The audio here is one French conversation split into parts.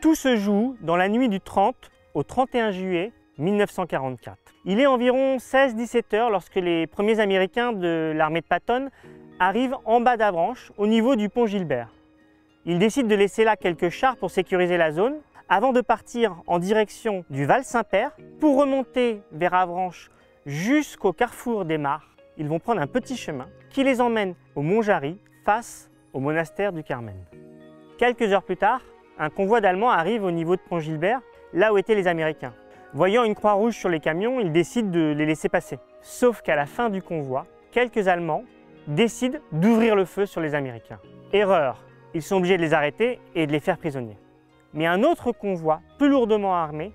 Tout se joue dans la nuit du 30 au 31 juillet 1944. Il est environ 16-17 heures lorsque les premiers Américains de l'armée de Patton arrivent en bas d'Avranches, au niveau du pont Gilbert. Ils décident de laisser là quelques chars pour sécuriser la zone, avant de partir en direction du Val-Saint-Père pour remonter vers Avranches jusqu'au carrefour des Mares. Ils vont prendre un petit chemin qui les emmène au Mont Jarry, face au monastère du Carmel. Quelques heures plus tard, un convoi d'Allemands arrive au niveau de Pont-Gilbert, là où étaient les Américains. Voyant une croix rouge sur les camions, ils décident de les laisser passer. Sauf qu'à la fin du convoi, quelques Allemands décident d'ouvrir le feu sur les Américains. Erreur, ils sont obligés de les arrêter et de les faire prisonniers. Mais un autre convoi, plus lourdement armé,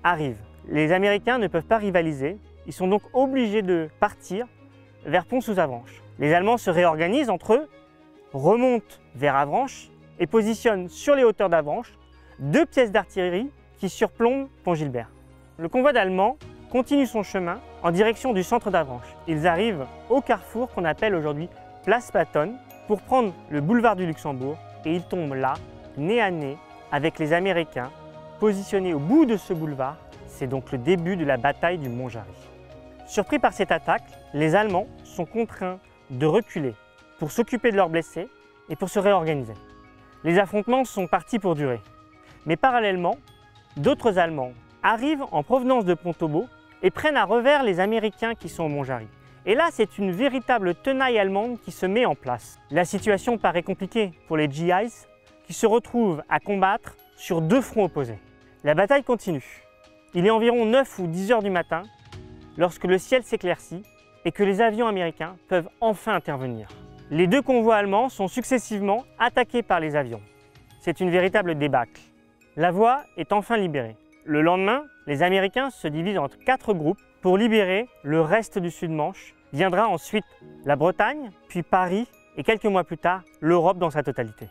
arrive. Les Américains ne peuvent pas rivaliser, ils sont donc obligés de partir vers Pont-sous-Avranches. Les Allemands se réorganisent entre eux, remontent vers Avranches et positionnent sur les hauteurs d'Avranches 2 pièces d'artillerie qui surplombent Pont-Gilbert. Le convoi d'Allemands continue son chemin en direction du centre d'Avranches. Ils arrivent au carrefour qu'on appelle aujourd'hui Place Patton pour prendre le boulevard du Luxembourg et ils tombent là, nez à nez, avec les Américains positionnés au bout de ce boulevard. C'est donc le début de la bataille du Mont Jarry. Surpris par cette attaque, les Allemands sont contraints de reculer pour s'occuper de leurs blessés et pour se réorganiser. Les affrontements sont partis pour durer. Mais parallèlement, d'autres Allemands arrivent en provenance de Pont-Aubeau et prennent à revers les Américains qui sont au Mont Jarry. Et là, c'est une véritable tenaille allemande qui se met en place. La situation paraît compliquée pour les GIs qui se retrouvent à combattre sur 2 fronts opposés. La bataille continue. Il est environ 9 ou 10 heures du matin lorsque le ciel s'éclaircit et que les avions américains peuvent enfin intervenir. Les 2 convois allemands sont successivement attaqués par les avions. C'est une véritable débâcle. La voie est enfin libérée. Le lendemain, les Américains se divisent entre 4 groupes pour libérer le reste du Sud-Manche. Viendra ensuite la Bretagne, puis Paris et quelques mois plus tard, l'Europe dans sa totalité.